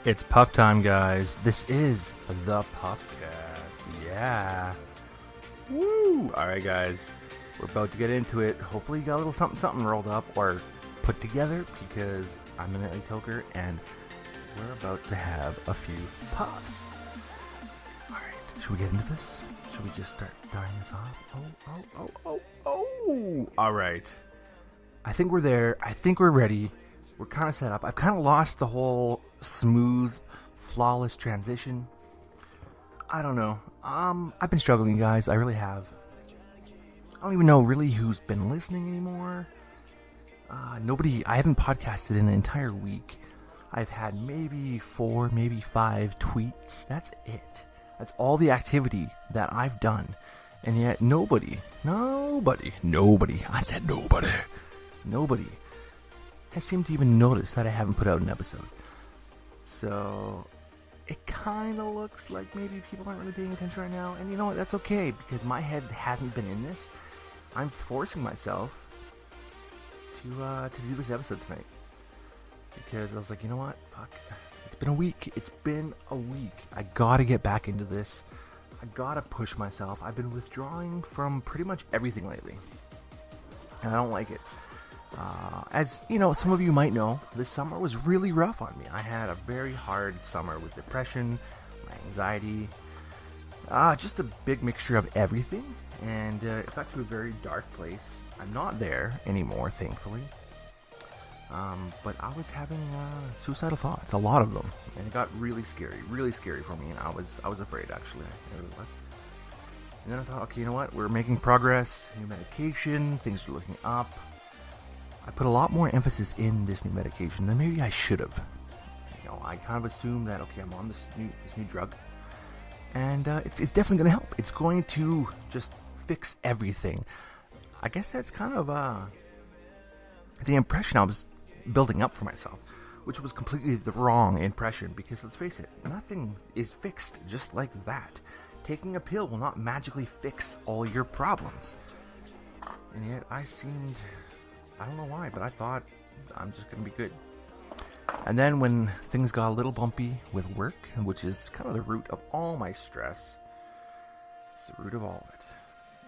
It's puff time, guys. This is the Puffcast. Yeah. Woo! Alright, guys. We're about to get into it. Hopefully you got a little something rolled up or put together because I'm the Nightly Toker and we're about to have a few puffs. Alright, should we get into this? Should we just start starting this off? Oh. Alright. I think we're there. I think we're ready. We're kind of set up. I've kind of lost the whole smooth, flawless transition. I don't know. I've been struggling, guys. I really have. I don't even know really who's been listening anymore. Nobody. I haven't podcasted in an entire week. I've had maybe 4, maybe 5 tweets. That's it. That's all the activity that I've done. And yet nobody, I said nobody has seemed to even notice that I haven't put out an episode. So it kind of looks like maybe people aren't really paying attention right now. And you know what? That's okay because my head hasn't been in this. I'm forcing myself to do this episode tonight. Because I was like, you know what? Fuck. It's been a week. I gotta get back into this. I gotta push myself. I've been withdrawing from pretty much everything lately. And I don't like it. As you know, some of you might know, this summer was really rough on me. I had a very hard summer with depression, anxiety, just a big mixture of everything. And it got to a very dark place. I'm not there anymore, thankfully. But I was having suicidal thoughts, a lot of them, and it got really scary for me. And I was afraid, actually. I really was. And then I thought, okay, you know what? We're making progress. New medication, things are looking up. I put a lot more emphasis in this new medication than maybe I should have. You know, I kind of assumed that okay, I'm on this new drug, and it's definitely going to help. It's going to just fix everything. I guess that's kind of the impression I was building up for myself, which was completely the wrong impression. Because let's face it, nothing is fixed just like that. Taking a pill will not magically fix all your problems. And yet I don't know why, but I thought I'm just going to be good. And then when things got a little bumpy with work, which is kind of the root of all my stress, it's the root of all of it.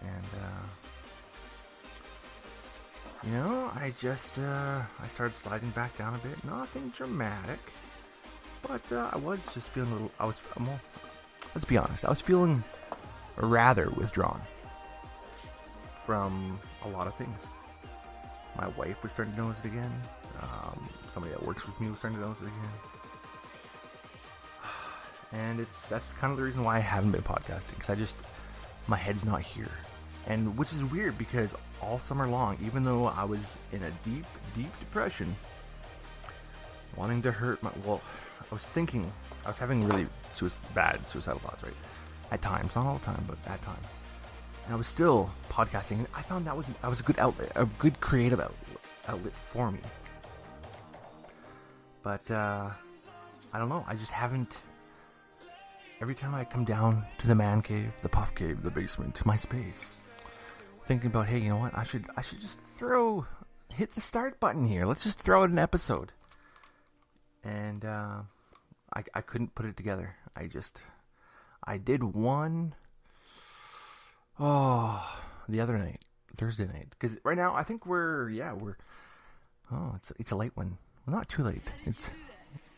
And, you know, I started sliding back down a bit. Nothing dramatic, but I was just feeling a little, let's be honest, I was feeling rather withdrawn from a lot of things. My wife was starting to notice it again. Somebody that works with me was starting to notice it again. And that's kind of the reason why I haven't been podcasting. Because my head's not here. And which is weird because all summer long, even though I was in a deep, deep depression, wanting to hurt I was having really bad suicidal thoughts, right? At times, not all the time, but at times. And I was still podcasting, and I found that was a good outlet, a good creative outlet for me. But I don't know. I just haven't. Every time I come down to the man cave, the puff cave, the basement, to my space, thinking about, hey, you know what? I should just hit the start button here. Let's just throw out an episode. And I couldn't put it together. I did one. Oh, the other night, Thursday night. Because right now, I think it's a late one. Well, not too late. It's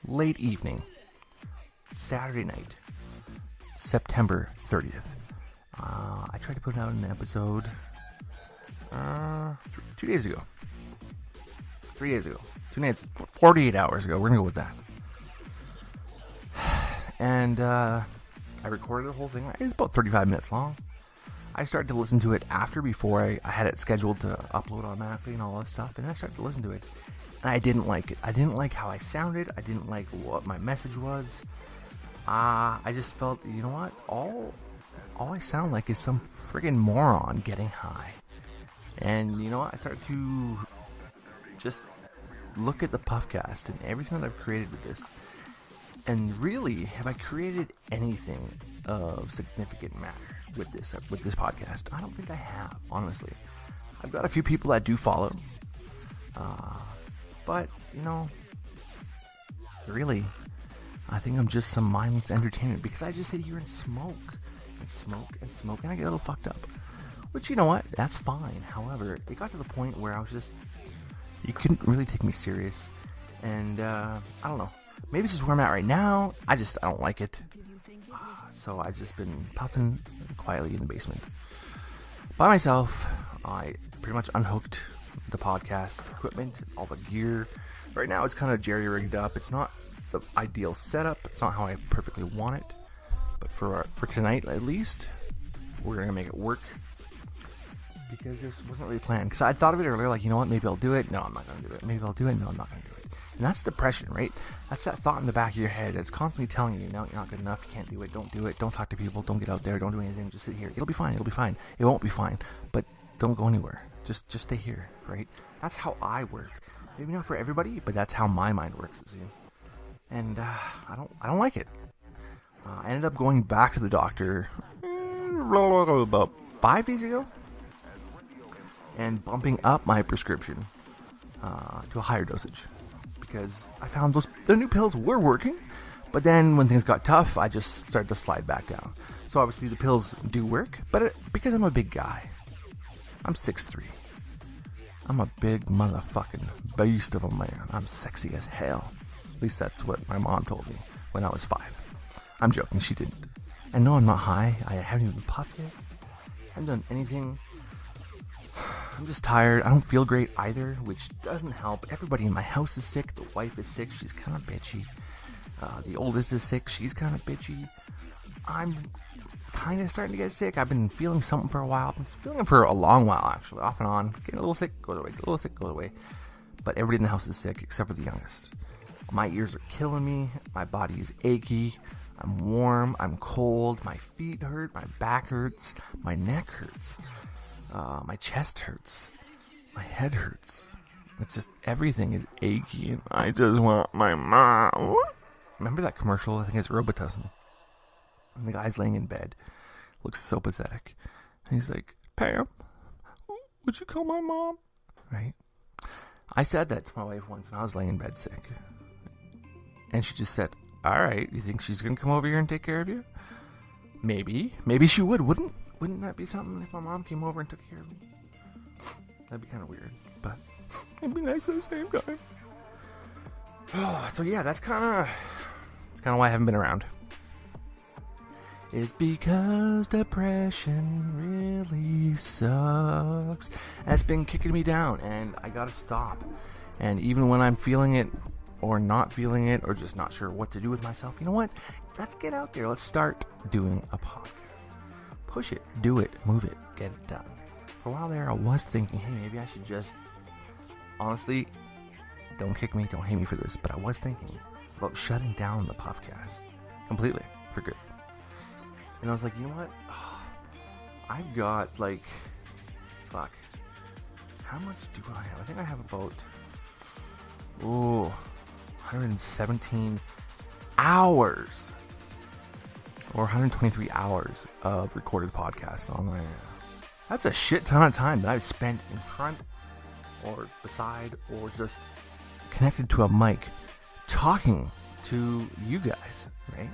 late evening. Saturday night, September 30th. I tried to put out an episode 2 days ago. 3 days ago. 2 nights, 48 hours ago. We're going to go with that. And I recorded the whole thing. It was about 35 minutes long. I started to listen to it before I had it scheduled to upload automatically and all that stuff. And I started to listen to it. And I didn't like it. I didn't like how I sounded. I didn't like what my message was. I just felt, you know what? All I sound like is some friggin' moron getting high. And you know what? I started to just look at the Puffcast and everything that I've created with this. And really, have I created anything of significant matter with this podcast? I don't think I have, honestly. I've got a few people that do follow. But, you know, really, I think I'm just some mindless entertainment because I just sit here and smoke and smoke and smoke, and I get a little fucked up. Which, you know what? That's fine. However, it got to the point where I was just, you couldn't really take me serious. And, I don't know. Maybe this is where I'm at right now. I don't like it. So I've just been puffing quietly in the basement by myself. I pretty much unhooked the podcast equipment, all the gear. Right now it's kind of jerry-rigged up. It's not the ideal setup. It's not how I perfectly want it. But for tonight, at least, we're going to make it work. Because this wasn't really planned. Because I thought of it earlier, like, you know what, maybe I'll do it. No, I'm not going to do it. Maybe I'll do it. No, I'm not going to do it. And that's depression, right? That's that thought in the back of your head that's constantly telling you, no, you're not good enough. You can't do it. Don't do it. Don't talk to people. Don't get out there. Don't do anything. Just sit here. It'll be fine. It'll be fine. It won't be fine. But don't go anywhere. Just stay here, right? That's how I work. Maybe not for everybody, but that's how my mind works, it seems. And I don't like it. I ended up going back to the doctor about 5 days ago and bumping up my prescription to a higher dosage because I found the new pills were working, but then when things got tough, I just started to slide back down. So obviously the pills do work, but because I'm a big guy, I'm 6'3". I'm a big motherfucking beast of a man. I'm sexy as hell. At least that's what my mom told me when I was 5. I'm joking, she didn't. And no, I'm not high. I haven't even puffed yet. I haven't done anything. I'm just tired. I don't feel great either, which doesn't help. Everybody in my house is sick. The wife is sick. She's kind of bitchy. The oldest is sick. She's kind of bitchy. I'm kind of starting to get sick. I've been feeling something for a while. I've been feeling it for a long while, actually. Off and on. Getting a little sick, goes away. Get a little sick, goes away. But everybody in the house is sick, except for the youngest. My ears are killing me. My body is achy. I'm warm. I'm cold. My feet hurt. My back hurts. My neck hurts. My chest hurts. My head hurts. It's just everything is achy, and I just want my mom. Remember that commercial? I think it's Robitussin. And the guy's laying in bed. Looks so pathetic. And he's like, Pam, would you call my mom? Right? I said that to my wife once, and I was laying in bed sick. And she just said, alright, you think she's going to come over here and take care of you? Maybe. Maybe she would. Wouldn't that be something if my mom came over and took care of me? That'd be kind of weird, but it'd be nice at the same time. Oh, so yeah, that's kind of why I haven't been around. It's because depression really sucks. And it's been kicking me down, and I gotta stop. And even when I'm feeling it, or not feeling it, or just not sure what to do with myself, you know what? Let's get out there. Let's start doing a podcast. Push it, do it, move it, get it done. For a while there, I was thinking, hey, maybe I should just, honestly, don't kick me, don't hate me for this, but I was thinking about shutting down the podcast completely, for good. And I was like, you know what? I've got, how much do I have? I think I have about, 117 hours. Or 123 hours of recorded podcasts online. That's a shit ton of time that I've spent in front or beside or just connected to a mic talking to you guys, right?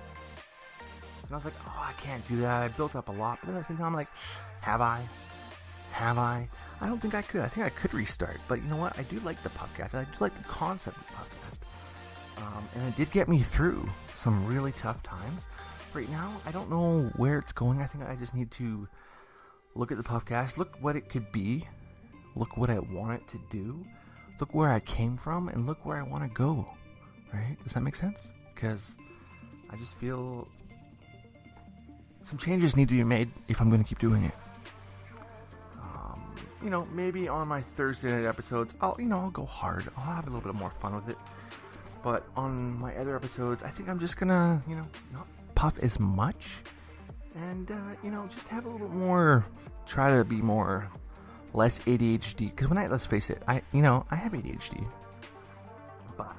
And I was like, I can't do that. I built up a lot. But then at the same time, I'm like, have I? I don't think I could. I think I could restart. But you know what? I do like the podcast. I do like the concept of the podcast. And it did get me through some really tough times. Right now, I don't know where it's going. I think I just need to look at the podcast, look what it could be, look what I want it to do, look where I came from, and look where I want to go. Right? Does that make sense? Because I just feel some changes need to be made if I'm going to keep doing it. Maybe on my Thursday night episodes, I'll go hard. I'll have a little bit more fun with it. But on my other episodes, I think I'm just gonna, not puff as much. And, just have a little more, try to be less ADHD. Because let's face it, I have ADHD. But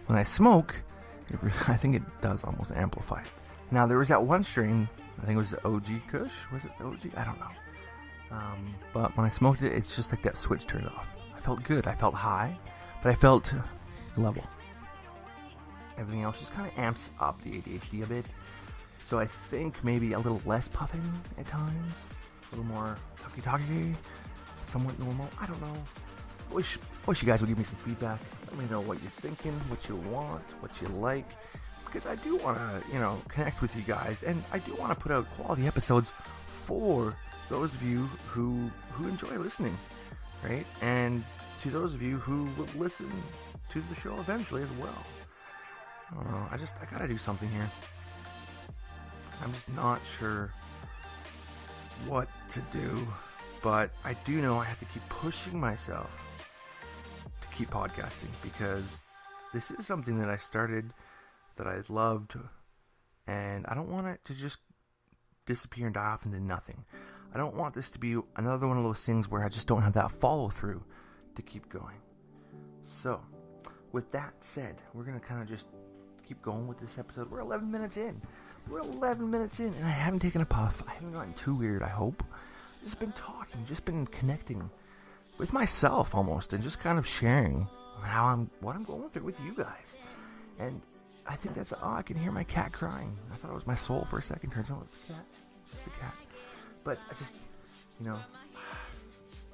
when I smoke, I think it does almost amplify it. Now, there was that one strain, I think it was the OG Kush. Was it the OG? I don't know. But when I smoked it, it's just like that switch turned off. I felt good. I felt high, but I felt level. everything else just kind of amps up the ADHD a bit. So I think maybe a little less puffing at times, a little more talky, somewhat normal. I don't know. I wish you guys would give me some feedback. Let me know what you're thinking, what you want, what you like, because I do want to, connect with you guys, and I do want to put out quality episodes for those of you who enjoy listening, right? And to those of you who will listen to the show eventually as well. I don't know. I gotta do something here. I'm just not sure what to do, but I do know I have to keep pushing myself to keep podcasting, because this is something that I started, that I loved, and I don't want it to just disappear and die off into nothing. I don't want this to be another one of those things where I just don't have that follow through to keep going. So, with that said, we're going to kind of just keep going with this episode. We're 11 minutes in. And I haven't taken a puff. I haven't gotten too weird, I hope. I've just been talking, just been connecting with myself almost, and just kind of sharing what I'm going through with you guys. And I think that's, I can hear my cat crying. I thought it was my soul for a second. Turns out it's the cat. Just the cat. But I just,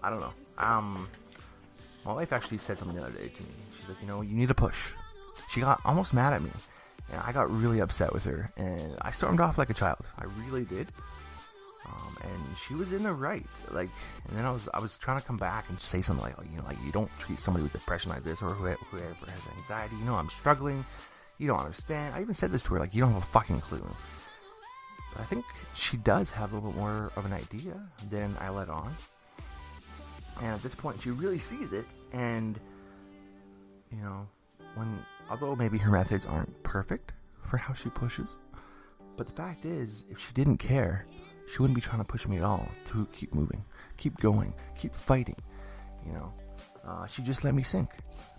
I don't know. My wife actually said something the other day to me. She's like, you need to push. She got almost mad at me, and I got really upset with her, and I stormed off like a child. I really did. And she was in the right. And then I was trying to come back and say something like, you don't treat somebody with depression like this, or whoever has anxiety. I'm struggling. You don't understand. I even said this to her, you don't have a fucking clue. But I think she does have a little bit more of an idea than I let on. And at this point, she really sees it. And, although maybe her methods aren't perfect for how she pushes, but the fact is, if she didn't care, she wouldn't be trying to push me at all to keep moving, keep going, keep fighting. She just let me sink.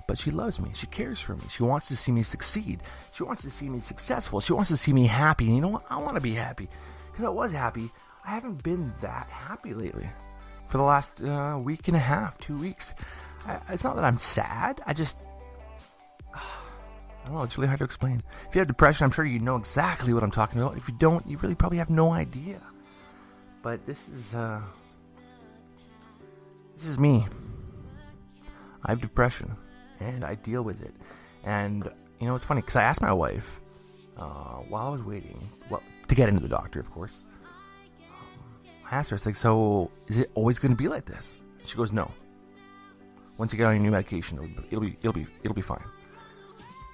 But she loves me. She cares for me. She wants to see me succeed. She wants to see me successful. She wants to see me happy. And you know what? I want to be happy. Because I was happy. I haven't been that happy lately. For the last week and a half, 2 weeks. It's not that I'm sad. I don't know. It's really hard to explain. If you have depression, I'm sure you know exactly what I'm talking about. If you don't, you really probably have no idea. But this is me. I have depression. And I deal with it. And, it's funny, because I asked my wife, while I was waiting, to get into the doctor, of course, I asked her, it's so, is it always going to be like this? She goes, no. Once you get on your new medication, it'll be fine.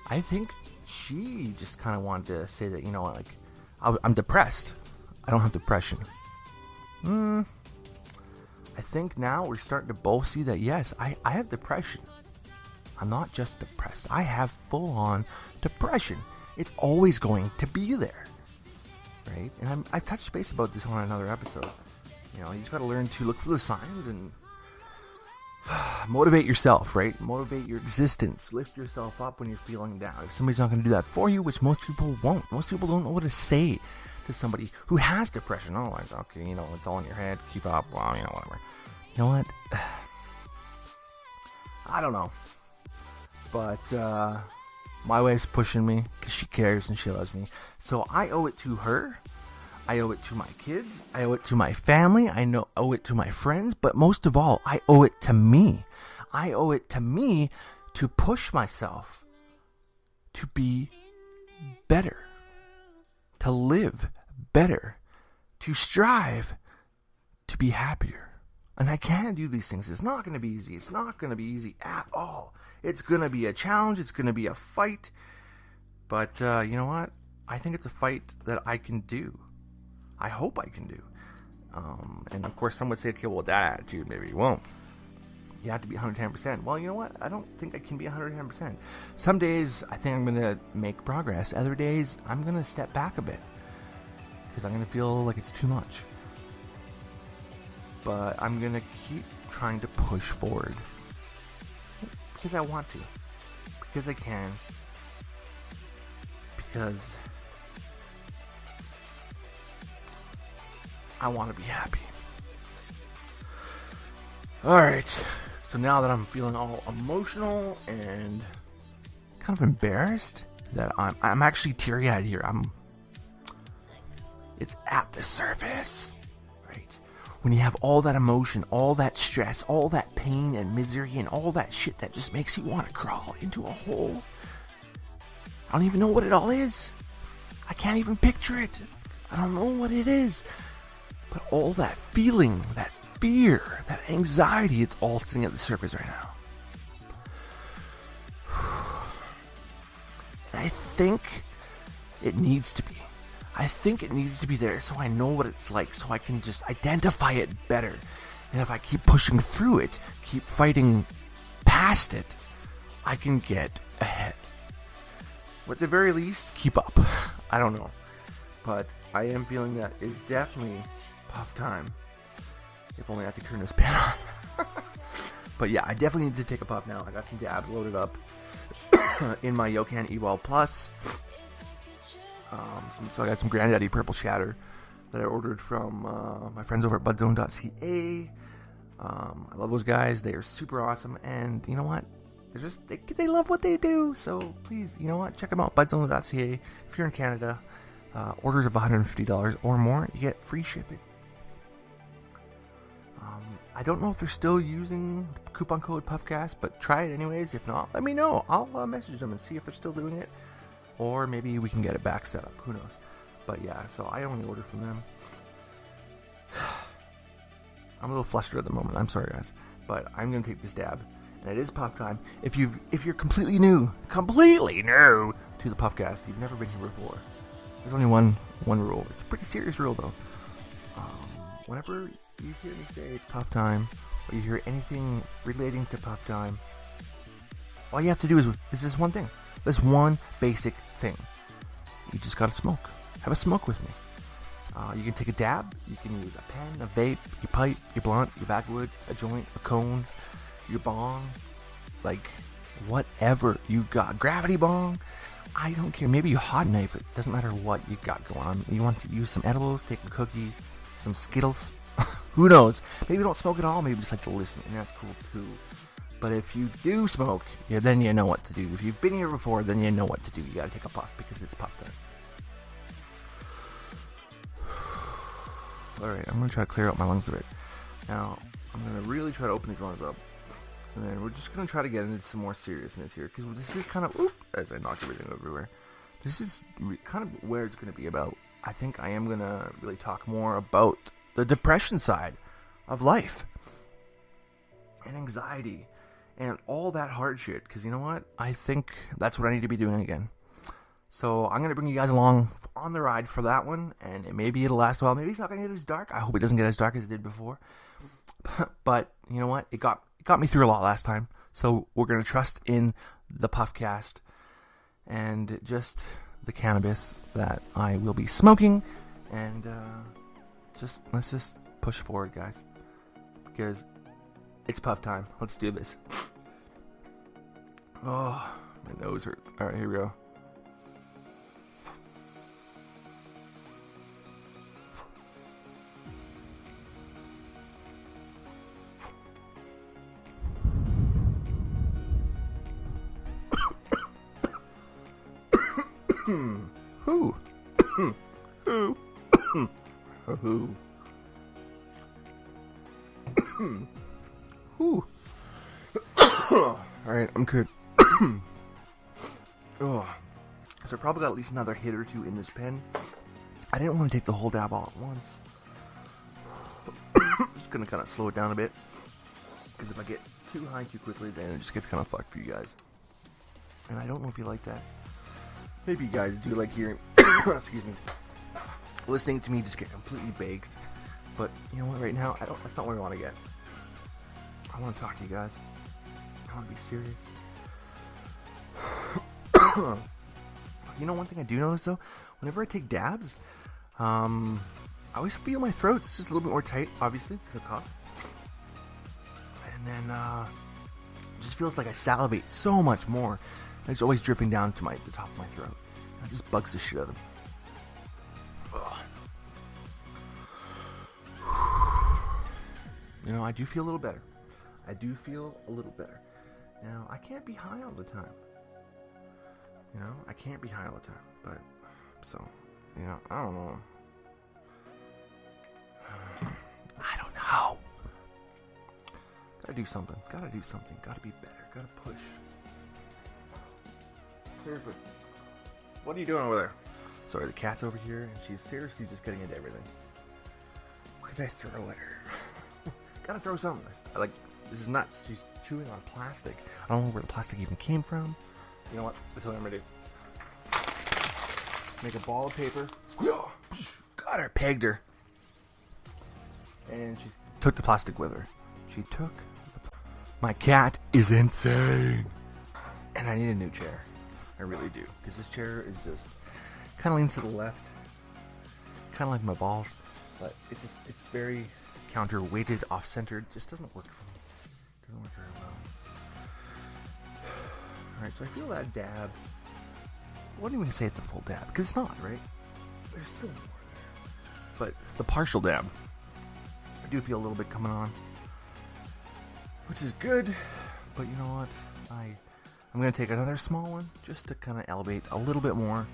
I think she just kind of wanted to say that, I'm depressed. I don't have depression. I think now we're starting to both see that, yes, I have depression. I'm not just depressed. I have full-on depression. It's always going to be there, right? And I touched base about this on another episode. You just got to learn to look for the signs and motivate yourself, right? Motivate your existence. Lift yourself up when you're feeling down. If somebody's not going to do that for you, which most people won't. Most people don't know what to say to somebody who has depression. Oh, okay, it's all in your head. Keep up. Well, whatever. You know what? I don't know. But my wife's pushing me because she cares and she loves me. So I owe it to her. I owe it to my kids. I owe it to my family. Owe it to my friends. But most of all, I owe it to me. I owe it to me to push myself to be better, to live better, to strive to be happier. And I can do these things. It's not going to be easy. It's not going to be easy at all. It's going to be a challenge. It's going to be a fight. But you know what? I think it's a fight that I can do. I hope I can do. And of course, some would say, okay, well, that attitude, maybe you won't. You have to be 110%. Well, you know what? I don't think I can be 110%. Some days, I think I'm going to make progress. Other days, I'm going to step back a bit. Because I'm going to feel like it's too much. But I'm going to keep trying to push forward. Because I want to. Because I can. Because I want to be happy. Alright. So now that I'm feeling all emotional and kind of embarrassed that I'm actually teary-eyed here. It's at the surface, right? When you have all that emotion, all that stress, all that pain and misery, and all that shit that just makes you want to crawl into a hole. I don't even know what it all is. I can't even picture it. I don't know what it is. But all that feeling, that fear, that anxiety, it's all sitting at the surface right now. And I think it needs to be. I think it needs to be there so I know what it's like, so I can just identify it better. And if I keep pushing through it, keep fighting past it, I can get ahead. Or at the very least, keep up. I don't know. But I am feeling that it's definitely puff time. If only I could turn this pen on. But yeah, I definitely need to take a puff now. I got some dabs loaded up in my Yokan Evolve Plus. So I got some Granddaddy Purple Shatter that I ordered from my friends over at budzone.ca. I love those guys. They are super awesome. And you know what? They love what they do. So please, you know what? Check them out. budzone.ca. If you're in Canada, orders of $150 or more, you get free shipping. I don't know if they're still using coupon code PUFFCAST, but try it anyways. If not, let me know. I'll message them and see if they're still doing it. Or maybe we can get it back set up. Who knows? But yeah, so I only ordered from them. I'm a little flustered at the moment. I'm sorry, guys. But I'm going to take this dab. And it is puff time. If you're completely new to the PUFFCAST, you've never been here before, there's only one rule. It's a pretty serious rule, though. Whenever you hear me say it's puff time, or you hear anything relating to puff time, all you have to do is this one thing. This one basic thing. You just gotta smoke. Have a smoke with me. You can take a dab. You can use a pen, a vape, your pipe, your blunt, your backwood, a joint, a cone, your bong, like whatever you got. Gravity bong. I don't care. Maybe you hot knife it. Doesn't matter what you got going on. You want to use some edibles, take a cookie, some Skittles. Who knows? Maybe you don't smoke at all. Maybe you just like to listen, and that's cool too. But if you do smoke, then you know what to do. If you've been here before, then you know what to do. You gotta take a puff because it's puff time. Alright, I'm gonna try to clear out my lungs a bit. Now, I'm gonna really try to open these lungs up. And then we're just gonna try to get into some more seriousness here. Because this is kind of, as I knock everything everywhere. This is kind of where it's gonna be about. I think I am gonna really talk more about the depression side of life. And anxiety. And all that hard shit, because you know what? I think that's what I need to be doing again. So I'm going to bring you guys along on the ride for that one, and maybe it'll last a while. Maybe it's not going to get as dark. I hope it doesn't get as dark as it did before. But you know what? It got me through a lot last time. So we're going to trust in the PUFFCAST and just the cannabis that I will be smoking. And let's just push forward, guys. Because it's puff time. Let's do this. Oh, my nose hurts. Alright, here we go. Who? Who? Who? Whew. Alright, I'm good. Oh. So I probably got at least another hit or two in this pen. I didn't want to take the whole dab all at once. Just gonna kind of slow it down a bit. Because if I get too high too quickly, then it just gets kind of fucked for you guys. And I don't know if you like that. Maybe you guys do like hearing, excuse me, listening to me just get completely baked. But you know what, right now, that's not where I want to get. I want to talk to you guys. I want to be serious. You know, one thing I do notice though, whenever I take dabs, I always feel my throat's just a little bit more tight, obviously, because of cough. And then, it just feels like I salivate so much more. And it's always dripping down to the top of my throat. And it just bugs the shit out of me. You know, I do feel a little better. Now, I can't be high all the time. You know, I can't be high all the time, but, so, you know, I don't know. I don't know. Gotta do something, gotta be better, gotta push. Seriously. What are you doing over there? Sorry, the cat's over here, and she's seriously just getting into everything. What did I throw at her? Gotta throw something. Like, this is nuts. She's chewing on plastic. I don't know where the plastic even came from. You know what? That's what I'm gonna do. Make a ball of paper. Got her, pegged her. And she took the plastic with her. My cat is insane. And I need a new chair. I really do. Because this chair is just kind of leans to the left. Kind of like my balls. But it's very counterweighted, off-centered. Just doesn't work for me. Doesn't work very well. Alright, so I feel that dab. I wouldn't even say it's a full dab. Because it's not, right? There's still more there. But the partial dab. I do feel a little bit coming on. Which is good. But you know what? I'm going to take another small one just to kind of elevate a little bit more.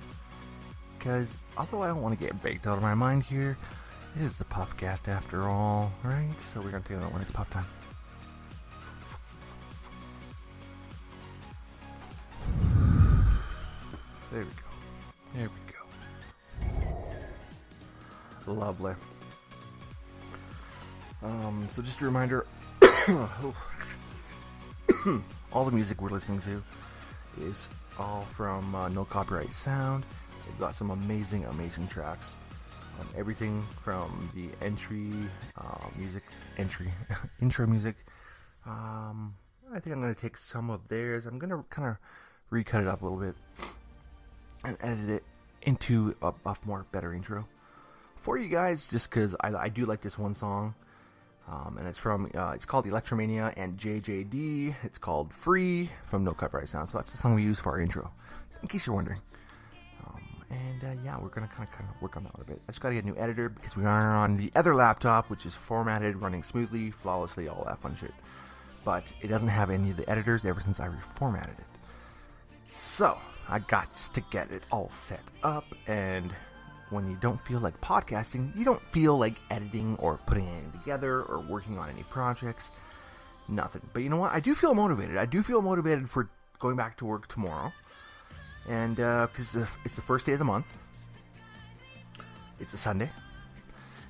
Because although I don't want to get baked out of my mind here, it is the Puffcast after all, right? So we're going to take another one. It's puff time. There we go. Lovely. So just a reminder, all the music we're listening to is all from No Copyright Sound. They've got some amazing tracks. Everything from the intro music. I think I'm going to take some of theirs. I'm going to kind of recut it up a little bit and edit it into a more better intro for you guys, just because I do like this one song. And it's called Electromania and JJD. It's called Free from No Copyright Sound. So that's the song we use for our intro, in case you're wondering. Yeah, we're going to kind of work on that a little bit. I just got to get a new editor because we are on the other laptop, which is formatted, running smoothly, flawlessly, all that fun shit. But it doesn't have any of the editors ever since I reformatted it. So, I got to get it all set up, and when you don't feel like podcasting, you don't feel like editing or putting anything together or working on any projects. Nothing. But you know what? I do feel motivated. I do feel motivated for going back to work tomorrow. And because it's the first day of the month. It's a Sunday.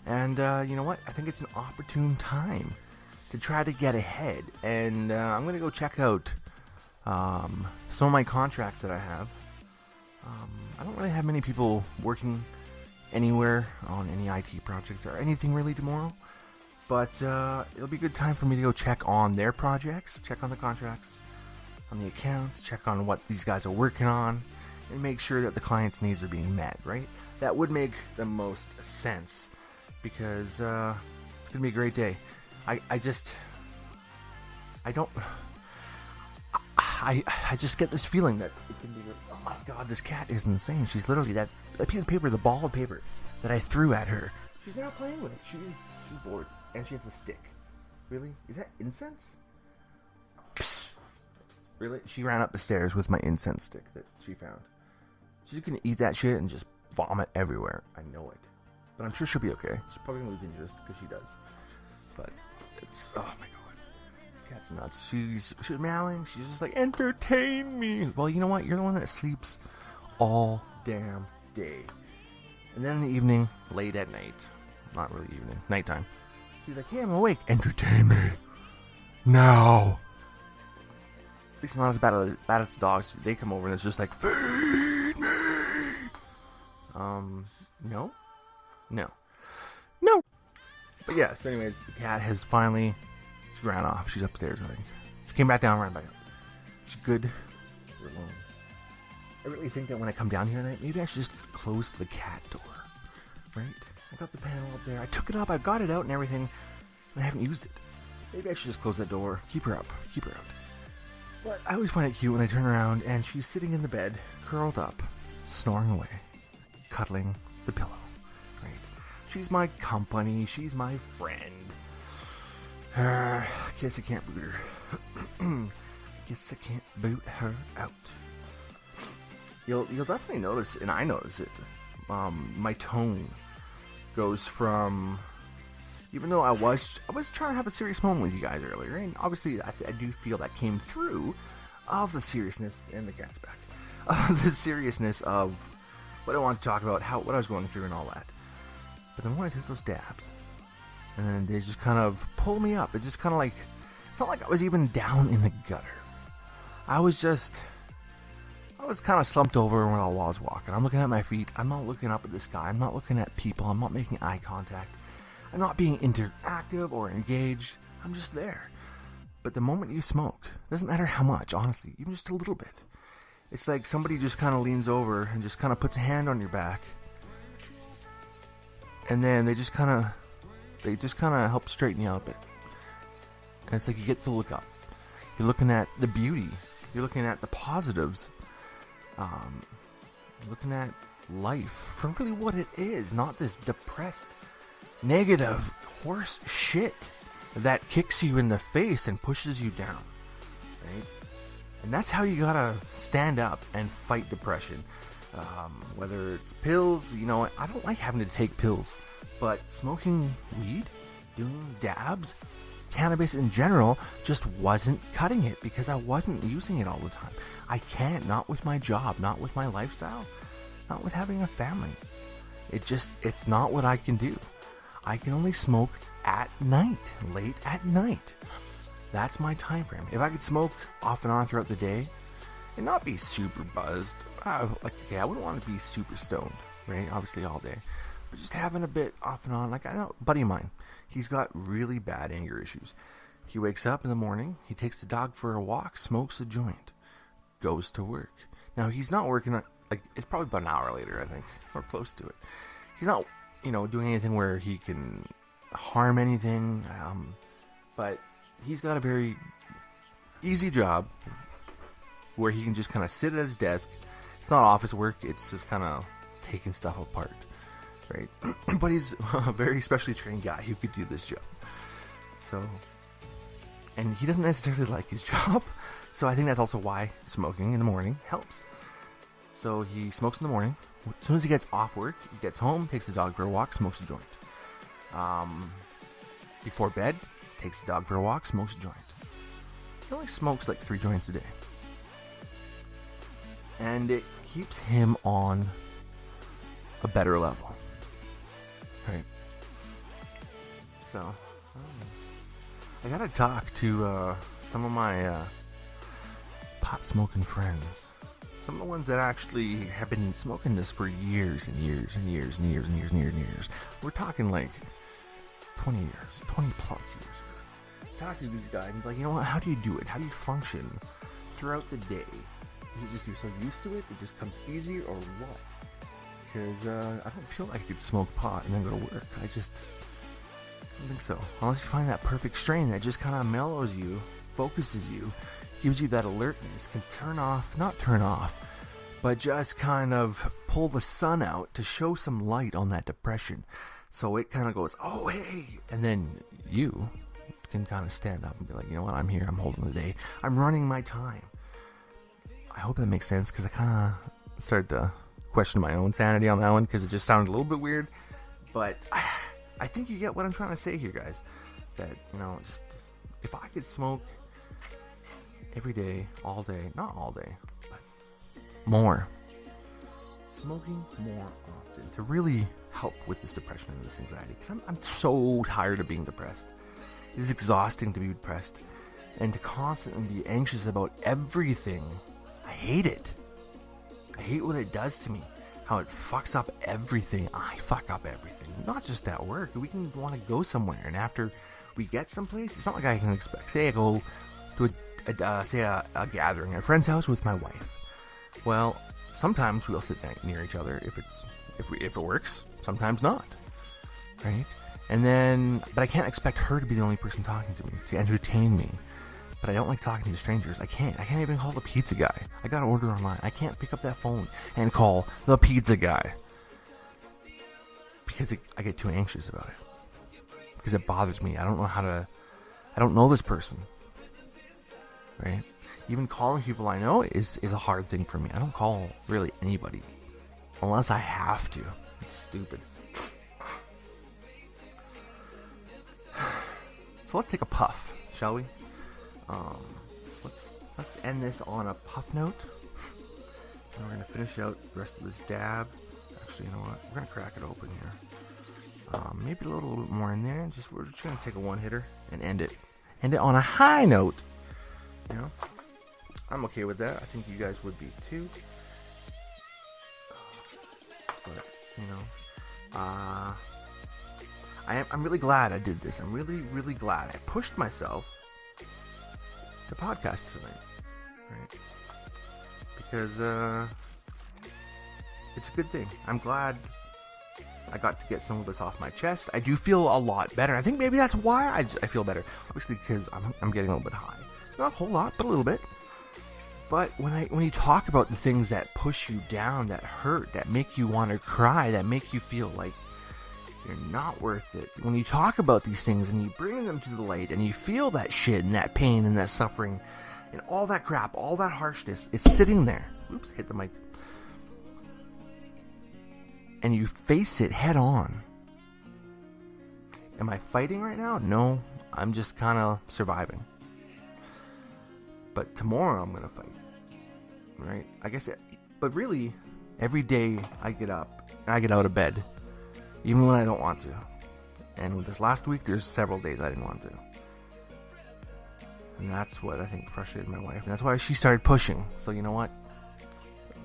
And you know what? I think it's an opportune time to try to get ahead. And I'm going to go check out some of my contracts that I have. I don't really have many people working anywhere on any IT projects or anything really tomorrow. But it'll be a good time for me to go check on their projects, check on the contracts, on the accounts, check on what these guys are working on, and make sure that the client's needs are being met, right? That would make the most sense, because it's going to be a great day. I just get this feeling that it's going to be, oh my god, this cat is insane. She's literally that piece of paper, the ball of paper that I threw at her. She's now playing with it. She's bored, and she has a stick. Really? Is that incense? Psst. Really? She ran up the stairs with my incense stick that she found. She's gonna eat that shit and just vomit everywhere. I know it. But I'm sure she'll be okay. She's probably gonna lose interest, because she does. But it's, oh my god. This cat's nuts. She's meowing. She's just like, entertain me. Well, you know what? You're the one that sleeps all damn day. And then in the evening, late at night, not really evening, nighttime, she's like, hey, I'm awake. Entertain me. Now. At least not as bad as the dogs. They come over and it's just like, feed me. No. But yeah, so anyways, the cat has finally, she ran off. She's upstairs, I think. She came back down, ran back up. She's good. We're alone. I really think that when I come down here tonight, maybe I should just close the cat door. Right? I got the panel up there. I took it up. I got it out and everything. And I haven't used it. Maybe I should just close that door. Keep her up. Keep her out. But I always find it cute when I turn around and she's sitting in the bed, curled up, snoring away, cuddling the pillow. Right? She's my company. She's my friend. Guess I can't boot her. Guess I can't boot her out. you'll definitely notice, and I notice it. My tone goes from, even though I was trying to have a serious moment with you guys earlier, and obviously I do feel that came through of the seriousness, and the cat's back, the seriousness of what I wanted to talk about, what I was going through and all that. But then when I took those dabs, and then they just kind of pulled me up. It's just kind of like, it's not like I was even down in the gutter. I was kind of slumped over while I was walking. I'm looking at my feet. I'm not looking up at the sky. I'm not looking at people. I'm not making eye contact. I'm not being interactive or engaged. I'm just there. But the moment you smoke, it doesn't matter how much, honestly, even just a little bit. It's like somebody just kind of leans over and just kind of puts a hand on your back. And then they just kind of help straighten you out a bit. And it's like you get to look up. You're looking at the beauty. You're looking at the positives. Looking at life for really what it is, not this depressed, negative horse shit that kicks you in the face and pushes you down, right? And that's how you gotta stand up and fight depression. Whether it's pills, I don't like having to take pills, but smoking weed, doing dabs, cannabis in general just wasn't cutting it because I wasn't using it all the time. I can't, not with my job, not with my lifestyle, not with having a family. It's not what I can do. I can only smoke at night, late at night. That's my time frame. If I could smoke off and on throughout the day and not be super buzzed, I wouldn't want to be super stoned, right? Obviously all day. But just having a bit off and on. Like, I know a buddy of mine, he's got really bad anger issues. He wakes up in the morning, he takes the dog for a walk, smokes a joint, goes to work. Now, he's not working, it's probably about an hour later, I think, or close to it. He's not, doing anything where he can harm anything, but he's got a very easy job where he can just kind of sit at his desk. It's not office work, it's just kind of taking stuff apart, right? But he's a very specially trained guy who could do this job. So, and he doesn't necessarily like his job, so I think that's also why smoking in the morning helps. So he smokes in the morning. As soon as he gets off work, he gets home, takes the dog for a walk, smokes a joint. Before bed, takes the dog for a walk, smokes a joint. He only smokes like 3 joints a day. And it keeps him on a better level. Right? So, I gotta talk to some of my pot smoking friends. Some of the ones that actually have been smoking this for years and years and years and years and years and years and years. We're talking like 20 years, 20 plus years. Talking to these guys and like, how do you do it? How do you function throughout the day? Is it just you're so used to it, it just comes easy, or what? Because I don't feel like I could smoke pot and then go to work. I don't think so. Unless you find that perfect strain that just kind of mellows you, focuses you, gives you that alertness, can not turn off, but just kind of pull the sun out to show some light on that depression. So it kind of goes, oh, hey, and then you can kind of stand up and be like, you know what, I'm here, I'm holding the day, I'm running my time. I hope that makes sense, because I kind of started to question my own sanity on that one, because it just sounded a little bit weird, but I think you get what I'm trying to say here, guys, that, just, if I could smoke every day, all day, not all day, but more, smoking more often to really help with this depression and this anxiety, because I'm so tired of being depressed. It is exhausting to be depressed and to constantly be anxious about everything. I hate it. I hate what it does to me, how it fucks up everything. I fuck up everything, not just at work. We can want to go somewhere, and after we get someplace, it's not like I can expect, say I go to a gathering at a friend's house with my wife. Well, sometimes we'll sit near each other if it works. Sometimes not, right? And then, but I can't expect her to be the only person talking to me, to entertain me. But I don't like talking to strangers. I can't even call the pizza guy. I gotta order online. I can't pick up that phone and call the pizza guy, because I get too anxious about it, because it bothers me. I don't know this person. Right? Even calling people I know is a hard thing for me. I don't call really anybody unless I have to. It's stupid. So let's take a puff, shall we? Let's end this on a puff note. And we're gonna finish out the rest of this dab. Actually, you know what? We're gonna crack it open here. Maybe a little bit more in there. We're just gonna take a one hitter and end it on a high note. You know, I'm okay with that. I think you guys would be too. But you know, I'm really glad I did this. I'm really glad I pushed myself to podcast tonight, right? Because it's a good thing. I'm glad I got to get some of this off my chest. I do feel a lot better. I think maybe that's why I feel better. Obviously, because I'm getting a little bit high. Not a whole lot, but a little bit. But when you talk about the things that push you down, that hurt, that make you want to cry, that make you feel like you're not worth it. When you talk about these things and you bring them to the light and you feel that shit and that pain and that suffering and all that crap, all that harshness, it's sitting there. Oops, hit the mic. And you face it head on. Am I fighting right now? No, I'm just kind of surviving. But tomorrow I'm going to fight. Right? I guess but really, every day I get up and I get out of bed. Even when I don't want to. And this last week, there's several days I didn't want to. And that's what I think frustrated my wife. And that's why she started pushing. So you know what?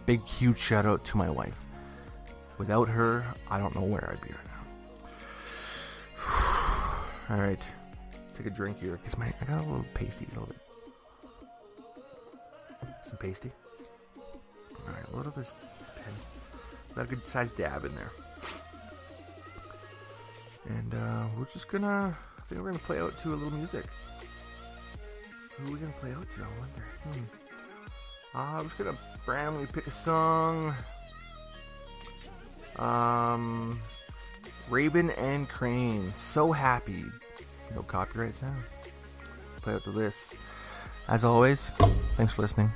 Big, huge shout out to my wife. Without her, I don't know where I'd be right now. Alright. Take a drink here. Because I got a little pasty. A little bit. Some pasty. Alright, a little bit of this pen. Got a good sized dab in there. And we're just gonna, I think we're gonna play out to a little music. Who are we gonna play out to? I wonder. I'm just gonna randomly pick a song. Raven and Crane, So Happy. No copyright sound. Play out to this. As always, thanks for listening.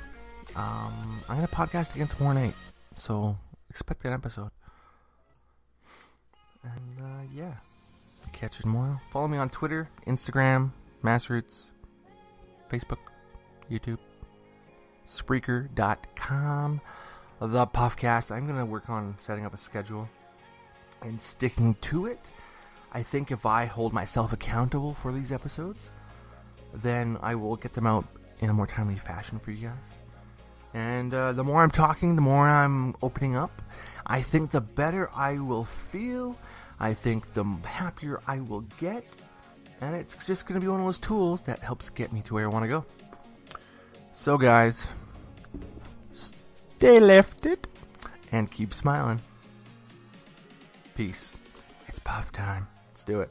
I'm gonna podcast again tomorrow night, so expect an episode. And yeah. Catch you tomorrow. Follow me on Twitter, Instagram, Massroots, Facebook, YouTube, Spreaker.com, the Puffcast. I'm going to work on setting up a schedule and sticking to it. I think if I hold myself accountable for these episodes, then I will get them out in a more timely fashion for you guys. And the more I'm talking, the more I'm opening up. I think the better I will feel. I think the happier I will get, and it's just going to be one of those tools that helps get me to where I want to go. So guys, stay lifted and keep smiling. Peace. It's puff time. Let's do it.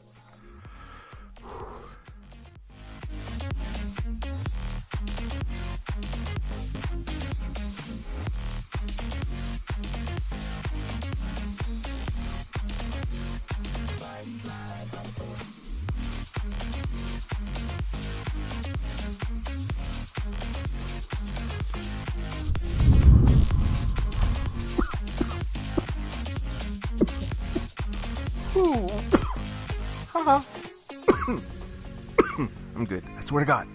I'm good. I swear to God.